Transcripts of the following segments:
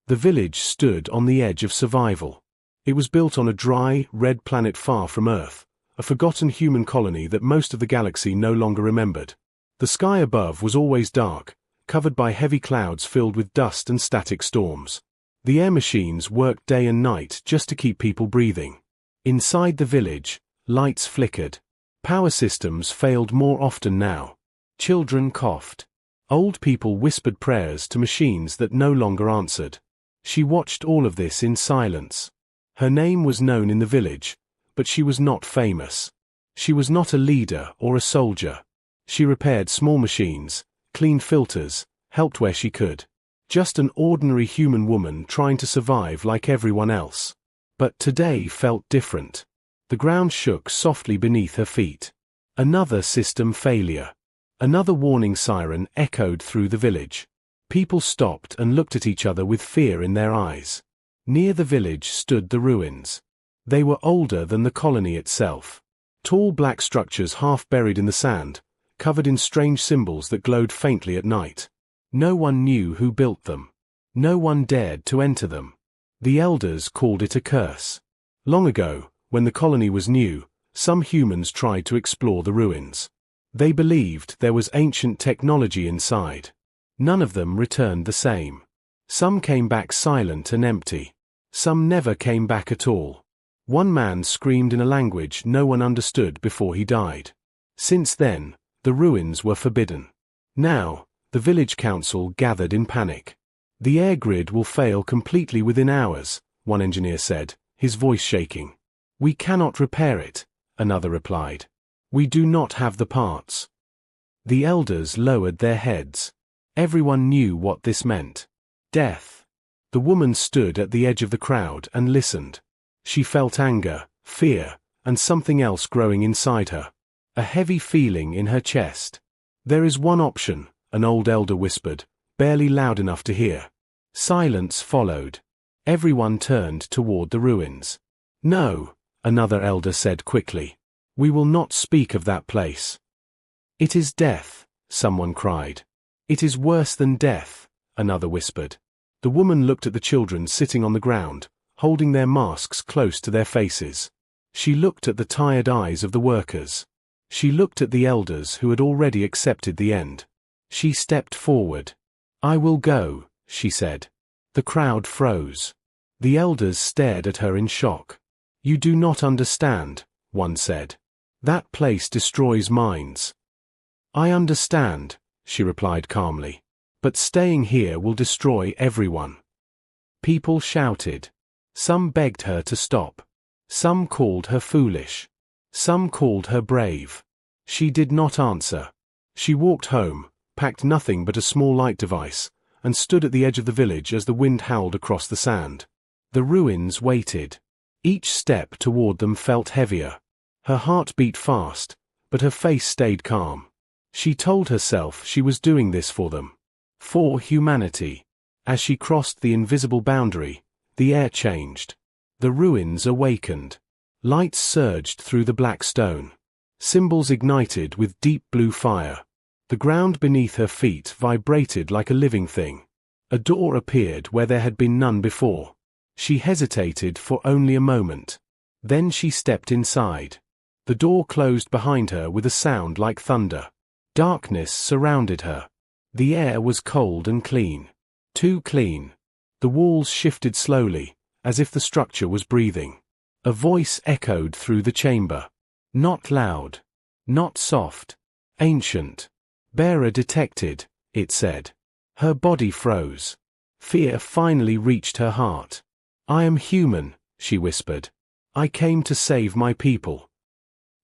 The village stood on the edge of survival. It was built on a dry, red planet far from Earth, a forgotten human colony that most of the galaxy no longer remembered. The sky above was always dark, covered by heavy clouds filled with dust and static storms. The air machines worked day and night just to keep people breathing. Inside the village, lights flickered. Power systems failed more often now. Children coughed. Old people whispered prayers to machines that no longer answered. She watched all of this in silence. Her name was known in the village, but she was not famous. She was not a leader or a soldier. She repaired small machines, cleaned filters, helped where she could. Just an ordinary human woman trying to survive like everyone else. But today felt different. The ground shook softly beneath her feet. Another system failure. Another warning siren echoed through the village. People stopped and looked at each other with fear in their eyes. Near the village stood the ruins. They were older than the colony itself. Tall black structures half buried in the sand, covered in strange symbols that glowed faintly at night. No one knew who built them. No one dared to enter them. The elders called it a curse. Long ago, when the colony was new, some humans tried to explore the ruins. They believed there was ancient technology inside. None of them returned the same. Some came back silent and empty. Some never came back at all. One man screamed in a language no one understood before he died. Since then, the ruins were forbidden. Now, the village council gathered in panic. The air grid will fail completely within hours, one engineer said, his voice shaking. We cannot repair it, another replied. We do not have the parts. The elders lowered their heads. Everyone knew what this meant. Death. The woman stood at the edge of the crowd and listened. She felt anger, fear, and something else growing inside her. A heavy feeling in her chest. There is one option, an old elder whispered, barely loud enough to hear. Silence followed. Everyone turned toward the ruins. No, another elder said quickly. We will not speak of that place. It is death, someone cried. It is worse than death, another whispered. The woman looked at the children sitting on the ground, holding their masks close to their faces. She looked at the tired eyes of the workers. She looked at the elders who had already accepted the end. She stepped forward. I will go, she said. The crowd froze. The elders stared at her in shock. You do not understand, one said. That place destroys minds. I understand, she replied calmly. But staying here will destroy everyone. People shouted. Some begged her to stop. Some called her foolish. Some called her brave. She did not answer. She walked home, packed nothing but a small light device, and stood at the edge of the village as the wind howled across the sand. The ruins waited. Each step toward them felt heavier. Her heart beat fast, but her face stayed calm. She told herself she was doing this for them. For humanity. As she crossed the invisible boundary, the air changed. The ruins awakened. Lights surged through the black stone. Symbols ignited with deep blue fire. The ground beneath her feet vibrated like a living thing. A door appeared where there had been none before. She hesitated for only a moment. Then she stepped inside. The door closed behind her with a sound like thunder. Darkness surrounded her. The air was cold and clean. Too clean. The walls shifted slowly, as if the structure was breathing. A voice echoed through the chamber. Not loud. Not soft. Ancient. Bearer detected, it said. Her body froze. Fear finally reached her heart. I am human, she whispered. I came to save my people.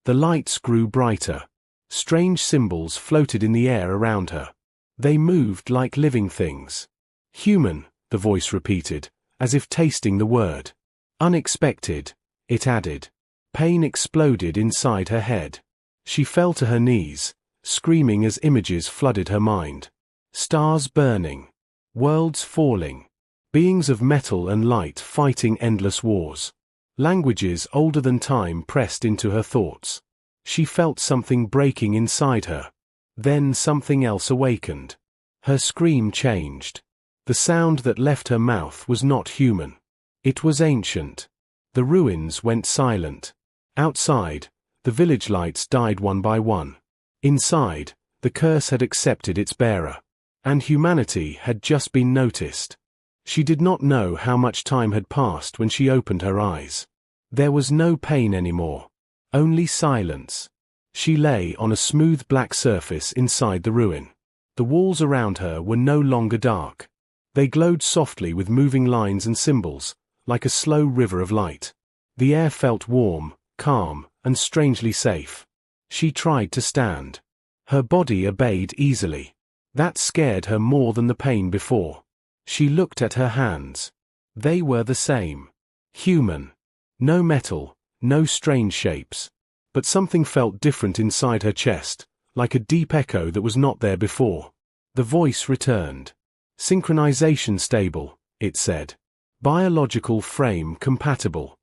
The lights grew brighter. Strange symbols floated in the air around her. They moved like living things. Human, the voice repeated, as if tasting the word. Unexpected, it added. Pain exploded inside her head. She fell to her knees, screaming as images flooded her mind. Stars burning. Worlds falling. Beings of metal and light fighting endless wars. Languages older than time pressed into her thoughts. She felt something breaking inside her. Then something else awakened. Her scream changed. The sound that left her mouth was not human. It was ancient. The ruins went silent. Outside, the village lights died one by one. Inside, the curse had accepted its bearer. And humanity had just been noticed. She did not know how much time had passed when she opened her eyes. There was no pain anymore. Only silence. She lay on a smooth black surface inside the ruin. The walls around her were no longer dark. They glowed softly with moving lines and symbols, like a slow river of light. The air felt warm, calm, and strangely safe. She tried to stand. Her body obeyed easily. That scared her more than the pain before. She looked at her hands. They were the same. Human. No metal, no strange shapes. But something felt different inside her chest, like a deep echo that was not there before. The voice returned. Synchronization stable, it said. Biological frame compatible.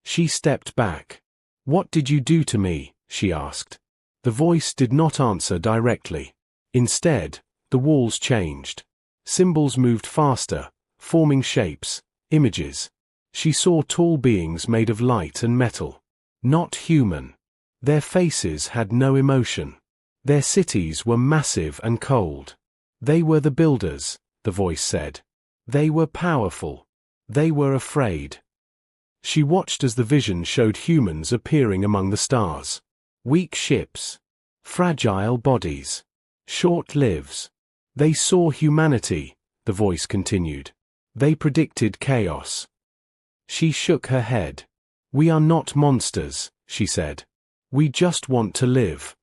She stepped back. What did you do to me? She asked. The voice did not answer directly. Instead, the walls changed. Symbols moved faster, forming shapes, images. She saw tall beings made of light and metal. Not human. Their faces had no emotion. Their cities were massive and cold. They were the builders, the voice said. They were powerful. They were afraid. She watched as the vision showed humans appearing among the stars. Weak ships. Fragile bodies. Short lives. They saw humanity, the voice continued. They predicted chaos. She shook her head. We are not monsters, she said. We just want to live.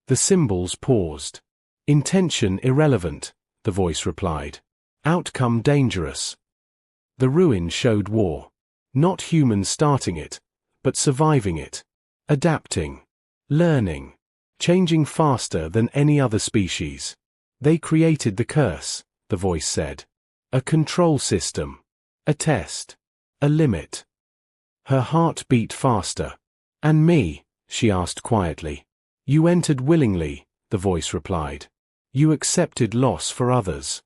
The symbols paused. Intention irrelevant, the voice replied. Outcome dangerous. The ruin showed war. Not humans starting it, but surviving it. Adapting. Learning. Changing faster than any other species. They created the curse, the voice said. A control system. A test. A limit. Her heart beat faster. And me? She asked quietly. You entered willingly, the voice replied. You accepted loss for others.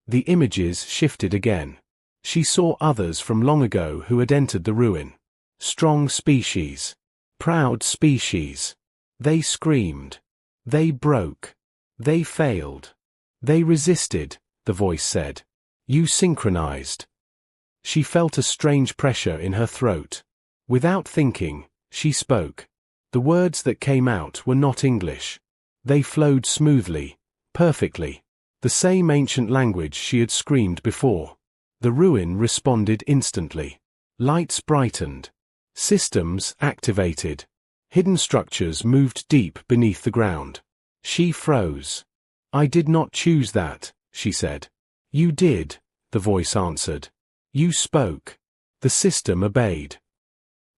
The images shifted again. She saw others from long ago who had entered the ruin. Strong species. Proud species. They screamed. They broke. They failed. They resisted, the voice said. You synchronized. She felt a strange pressure in her throat. Without thinking, she spoke. The words that came out were not English. They flowed smoothly, perfectly. The same ancient language she had screamed before. The ruin responded instantly. Lights brightened. Systems activated. Hidden structures moved deep beneath the ground. She froze. I did not choose that, she said. You did, the voice answered. You spoke. The system obeyed.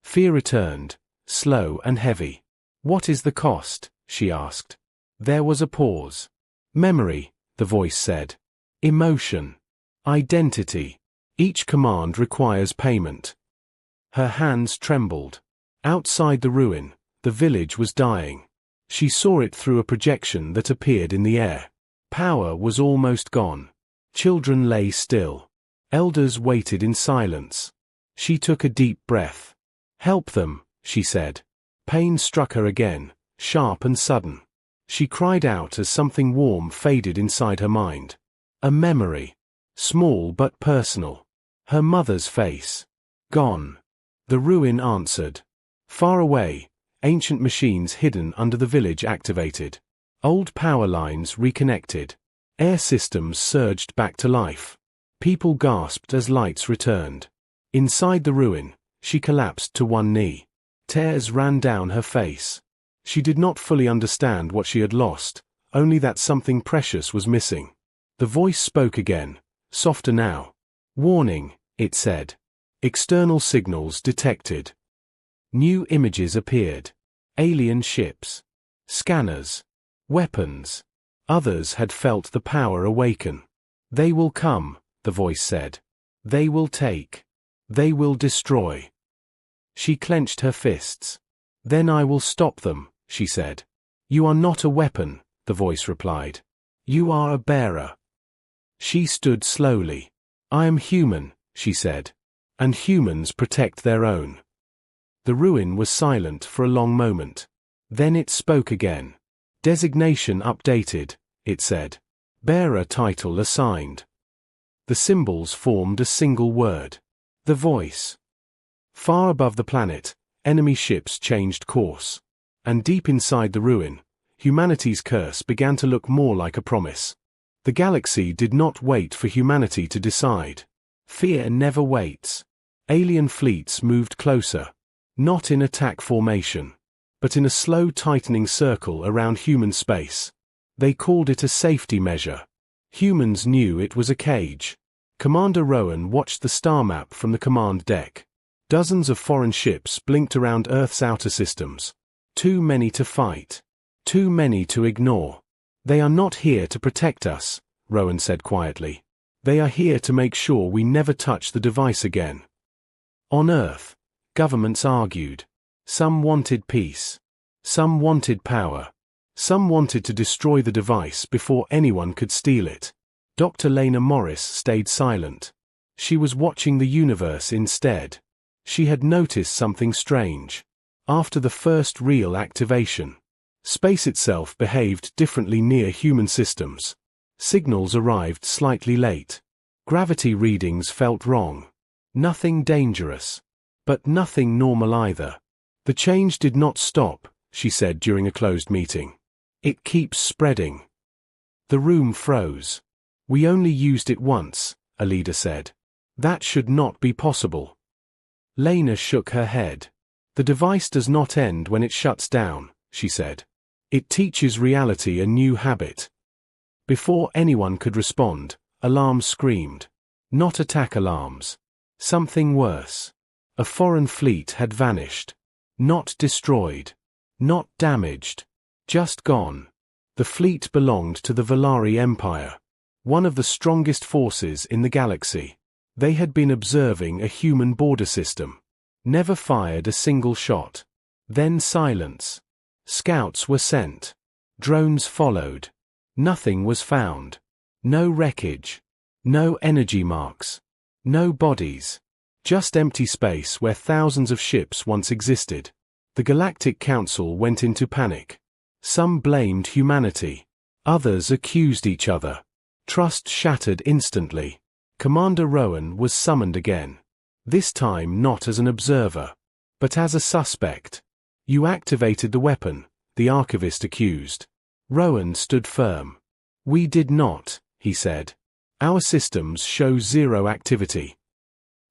Fear returned, slow and heavy. What is the cost? She asked. There was a pause. Memory, the voice said. Emotion. Identity. Each command requires payment. Her hands trembled. Outside the ruin, the village was dying. She saw it through a projection that appeared in the air. Power was almost gone. Children lay still. Elders waited in silence. She took a deep breath. Help them, she said. Pain struck her again, sharp and sudden. She cried out as something warm faded inside her mind. A memory. Small but personal. Her mother's face. Gone. The ruin answered. Far away, ancient machines hidden under the village activated. Old power lines reconnected. Air systems surged back to life. People gasped as lights returned. Inside the ruin, she collapsed to one knee. Tears ran down her face. She did not fully understand what she had lost, only that something precious was missing. The voice spoke again, softer now. Warning, it said. External signals detected. New images appeared. Alien ships. Scanners. Weapons. Others had felt the power awaken. They will come, the voice said. They will take. They will destroy. She clenched her fists. Then I will stop them, she said. You are not a weapon, the voice replied. You are a bearer. She stood slowly. "I am human," she said. "And humans protect their own." The ruin was silent for a long moment. Then it spoke again. "Designation updated," it said. "Bearer title assigned." The symbols formed a single word. The voice. Far above the planet, enemy ships changed course. And deep inside the ruin, humanity's curse began to look more like a promise. The galaxy did not wait for humanity to decide. Fear never waits. Alien fleets moved closer. Not in attack formation, but in a slow tightening circle around human space. They called it a safety measure. Humans knew it was a cage. Commander Rowan watched the star map from the command deck. Dozens of foreign ships blinked around Earth's outer systems. Too many to fight. Too many to ignore. "They are not here to protect us," Rowan said quietly. "They are here to make sure we never touch the device again." On Earth, governments argued. Some wanted peace. Some wanted power. Some wanted to destroy the device before anyone could steal it. Dr. Lena Morris stayed silent. She was watching the universe instead. She had noticed something strange. After the first real activation, space itself behaved differently near human systems. Signals arrived slightly late. Gravity readings felt wrong. Nothing dangerous. But nothing normal either. "The change did not stop," she said during a closed meeting. "It keeps spreading." The room froze. "We only used it once," a leader said. "That should not be possible." Lena shook her head. "The device does not end when it shuts down," she said. "It teaches reality a new habit." Before anyone could respond, alarms screamed. Not attack alarms. Something worse. A foreign fleet had vanished. Not destroyed. Not damaged. Just gone. The fleet belonged to the Valari Empire, one of the strongest forces in the galaxy. They had been observing a human border system. Never fired a single shot. Then silence. Scouts were sent. Drones followed. Nothing was found. No wreckage. No energy marks. No bodies. Just empty space where thousands of ships once existed. The Galactic Council went into panic. Some blamed humanity. Others accused each other. Trust shattered instantly. Commander Rowan was summoned again. This time not as an observer, but as a suspect. "You activated the weapon," the archivist accused. Rowan stood firm. "We did not," he said. "Our systems show zero activity."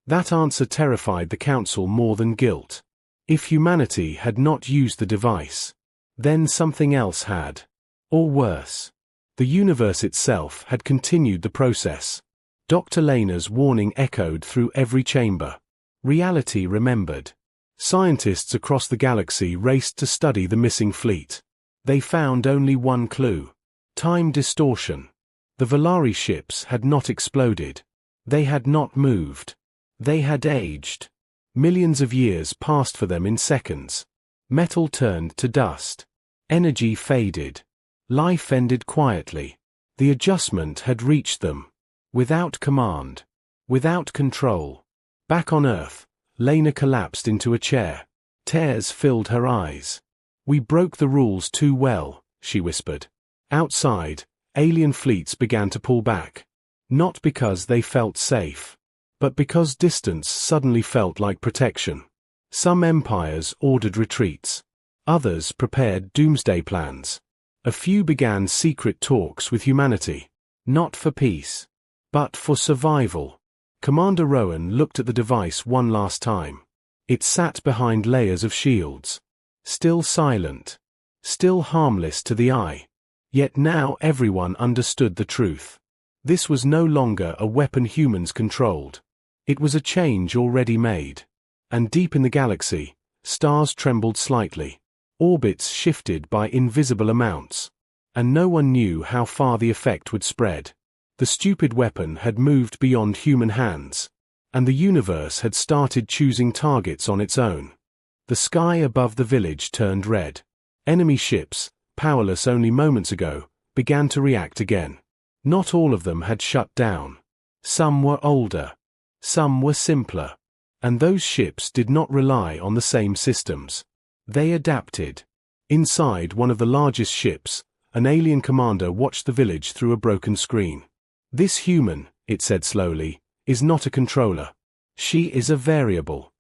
That answer terrified the Council more than guilt. If humanity had not used the device, then something else had. Or worse. The universe itself had continued the process. Dr. Lena's warning echoed through every chamber. Reality remembered. Scientists across the galaxy raced to study the missing fleet. They found only one clue. Time distortion. The Valari ships had not exploded. They had not moved. They had aged. Millions of years passed for them in seconds. Metal turned to dust. Energy faded. Life ended quietly. The adjustment had reached them. Without command. Without control. Back on Earth, Lena collapsed into a chair. Tears filled her eyes. "We broke the rules too well," she whispered. Outside, alien fleets began to pull back. Not because they felt safe, but because distance suddenly felt like protection. Some empires ordered retreats. Others prepared doomsday plans. A few began secret talks with humanity. Not for peace, but for survival. Commander Rowan looked at the device one last time. It sat behind layers of shields. Still silent. Still harmless to the eye. Yet now everyone understood the truth. This was no longer a weapon humans controlled. It was a change already made. And deep in the galaxy, stars trembled slightly. Orbits shifted by invisible amounts. And no one knew how far the effect would spread. The stupid weapon had moved beyond human hands. And the universe had started choosing targets on its own. The sky above the village turned red. Enemy ships, powerless only moments ago, began to react again. Not all of them had shut down. Some were older. Some were simpler. And those ships did not rely on the same systems. They adapted. Inside one of the largest ships, an alien commander watched the village through a broken screen. "This human," it said slowly, "is not a controller. She is a variable."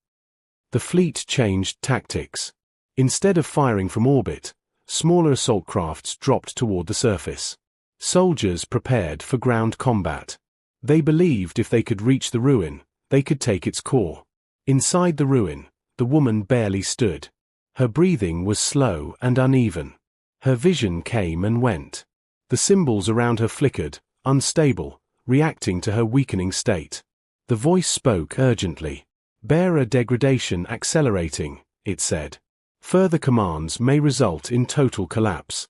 The fleet changed tactics. Instead of firing from orbit, smaller assault crafts dropped toward the surface. Soldiers prepared for ground combat. They believed if they could reach the ruin, they could take its core. Inside the ruin, the woman barely stood. Her breathing was slow and uneven. Her vision came and went. The symbols around her flickered, unstable, reacting to her weakening state. The voice spoke urgently. "Bearer degradation accelerating," it said. "Further commands may result in total collapse."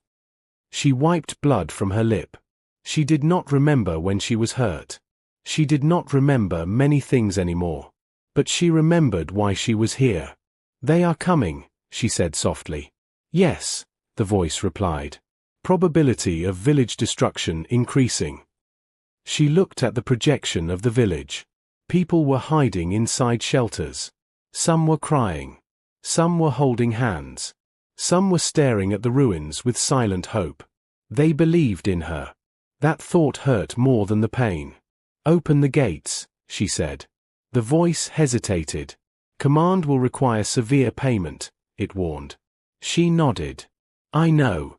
She wiped blood from her lip. She did not remember when she was hurt. She did not remember many things anymore. But she remembered why she was here. "They are coming," she said softly. "Yes," the voice replied. Probability of village destruction increasing. She looked at the projection of the village. People were hiding inside shelters. Some were crying. Some were holding hands. Some were staring at the ruins with silent hope. They believed in her. That thought hurt more than the pain. "Open the gates," she said. The voice hesitated. "Command will require severe payment," it warned. She nodded. "I know."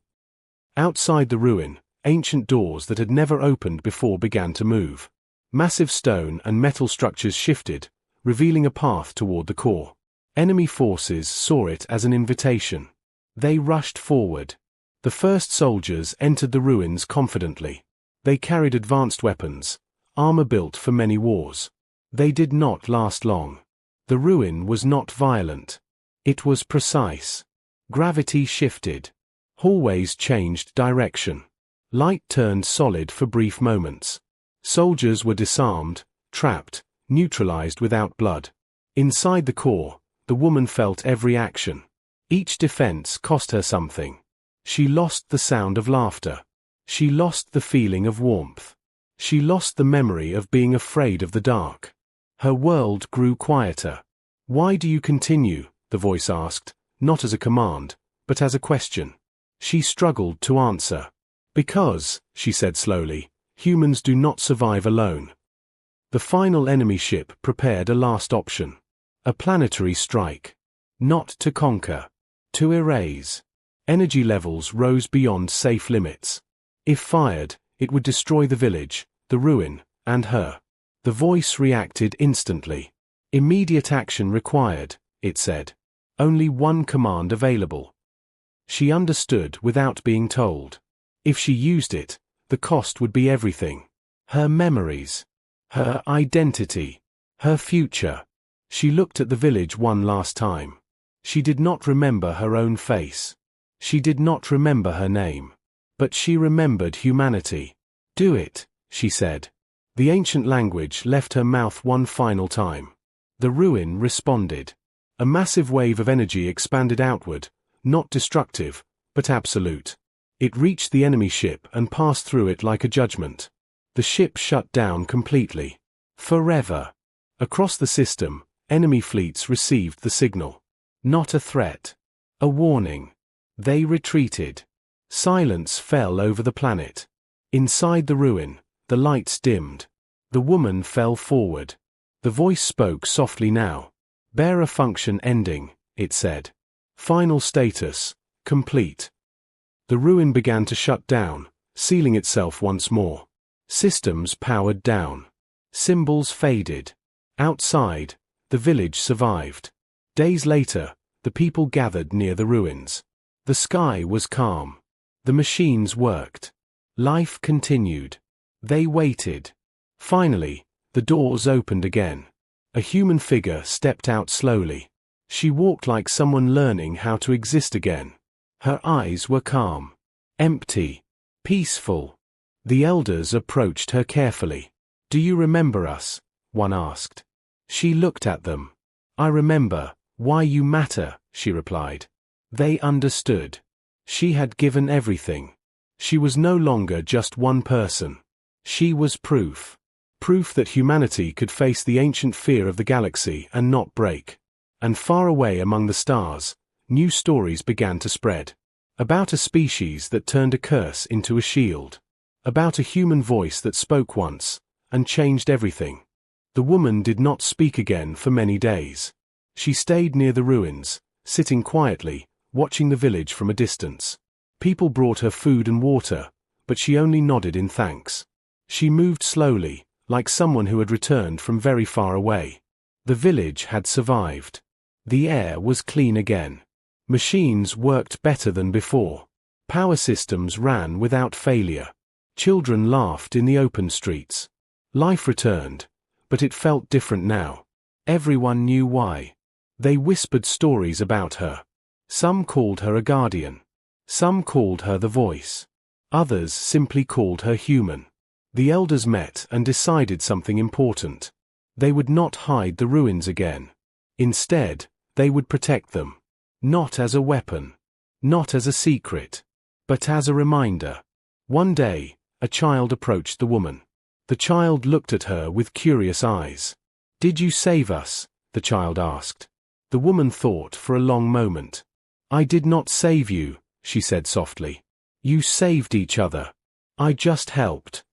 Outside the ruin, ancient doors that had never opened before began to move. Massive stone and metal structures shifted, revealing a path toward the core. Enemy forces saw it as an invitation. They rushed forward. The first soldiers entered the ruins confidently. They carried advanced weapons, armor built for many wars. They did not last long. The ruin was not violent. It was precise. Gravity shifted. Hallways changed direction. Light turned solid for brief moments. Soldiers were disarmed, trapped, neutralized without blood. Inside the core, the woman felt every action. Each defense cost her something. She lost the sound of laughter. She lost the feeling of warmth. She lost the memory of being afraid of the dark. Her world grew quieter. "Why do you continue?" the voice asked, not as a command, but as a question. She struggled to answer. "Because," she said slowly, "humans do not survive alone." The final enemy ship prepared a last option. A planetary strike. Not to conquer. To erase. Energy levels rose beyond safe limits. If fired, it would destroy the village, the ruin, and her. The voice reacted instantly. "Immediate action required," it said. "Only one command available." She understood without being told. If she used it, the cost would be everything. Her memories. Her identity. Her future. She looked at the village one last time. She did not remember her own face. She did not remember her name. But she remembered humanity. "Do it," she said. The ancient language left her mouth one final time. The ruin responded. A massive wave of energy expanded outward, not destructive, but absolute. It reached the enemy ship and passed through it like a judgment. The ship shut down completely. Forever. Across the system, enemy fleets received the signal. Not a threat. A warning. They retreated. Silence fell over the planet. Inside the ruin, the lights dimmed. The woman fell forward. The voice spoke softly now. "Bearer function ending," it said. "Final status, complete." The ruin began to shut down, sealing itself once more. Systems powered down. Symbols faded. Outside, the village survived. Days later, the people gathered near the ruins. The sky was calm. The machines worked. Life continued. They waited. Finally, the doors opened again. A human figure stepped out slowly. She walked like someone learning how to exist again. Her eyes were calm. Empty. Peaceful. The elders approached her carefully. "Do you remember us?" one asked. She looked at them. "I remember. Why you matter," she replied. They understood. She had given everything. She was no longer just one person. She was proof. Proof that humanity could face the ancient fear of the galaxy and not break. And far away among the stars, new stories began to spread. About a species that turned a curse into a shield. About a human voice that spoke once, and changed everything. The woman did not speak again for many days. She stayed near the ruins, sitting quietly, watching the village from a distance. People brought her food and water, but she only nodded in thanks. She moved slowly, like someone who had returned from very far away. The village had survived. The air was clean again. Machines worked better than before. Power systems ran without failure. Children laughed in the open streets. Life returned, but it felt different now. Everyone knew why. They whispered stories about her. Some called her a guardian. Some called her the voice. Others simply called her human. The elders met and decided something important. They would not hide the ruins again. Instead, they would protect them. Not as a weapon. Not as a secret. But as a reminder. One day, a child approached the woman. The child looked at her with curious eyes. "Did you save us?" the child asked. The woman thought for a long moment. "I did not save you," she said softly. "You saved each other. I just helped."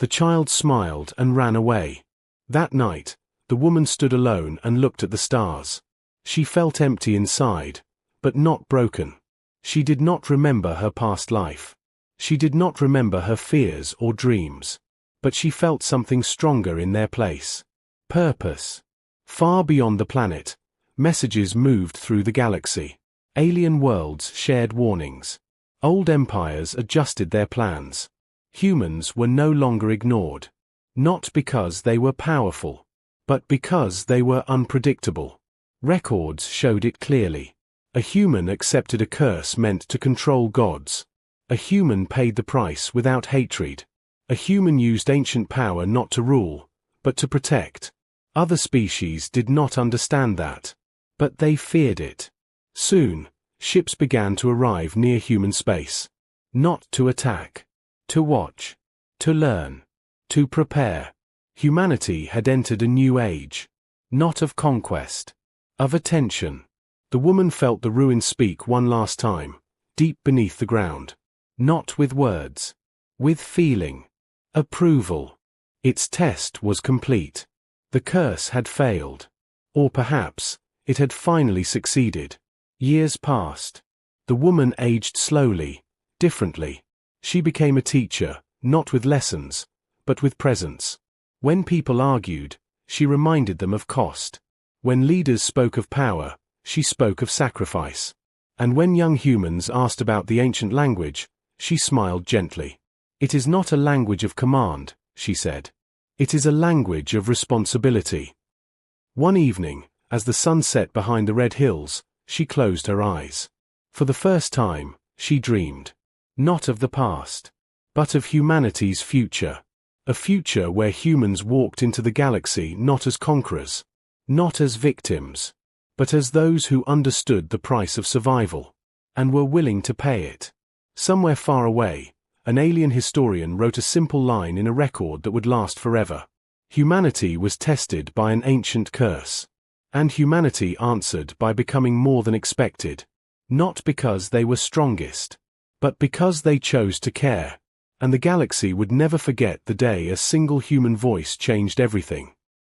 The child smiled and ran away. That night, the woman stood alone and looked at the stars. She felt empty inside, but not broken. She did not remember her past life. She did not remember her fears or dreams. But she felt something stronger in their place. Purpose. Far beyond the planet, messages moved through the galaxy. Alien worlds shared warnings. Old empires adjusted their plans. Humans were no longer ignored. Not because they were powerful, but because they were unpredictable. Records showed it clearly. A human accepted a curse meant to control gods. A human paid the price without hatred. A human used ancient power not to rule, but to protect. Other species did not understand that. But they feared it. Soon, ships began to arrive near human space. Not to attack. To watch. To learn. To prepare. Humanity had entered a new age. Not of conquest. Of attention. The woman felt the ruins speak one last time, deep beneath the ground. Not with words. With feeling. Approval. Its test was complete. The curse had failed. Or perhaps, it had finally succeeded. Years passed. The woman aged slowly, differently. She became a teacher, not with lessons, but with presence. When people argued, she reminded them of cost. When leaders spoke of power, she spoke of sacrifice. And when young humans asked about the ancient language, she smiled gently. "It is not a language of command," she said. "It is a language of responsibility." One evening, as the sun set behind the red hills, she closed her eyes. For the first time, she dreamed. Not of the past, but of humanity's future. A future where humans walked into the galaxy not as conquerors, not as victims, but as those who understood the price of survival, and were willing to pay it. Somewhere far away, an alien historian wrote a simple line in a record that would last forever. Humanity was tested by an ancient curse. And humanity answered by becoming more than expected. Not because they were strongest, but because they chose to care. And the galaxy would never forget the day a single human voice changed everything.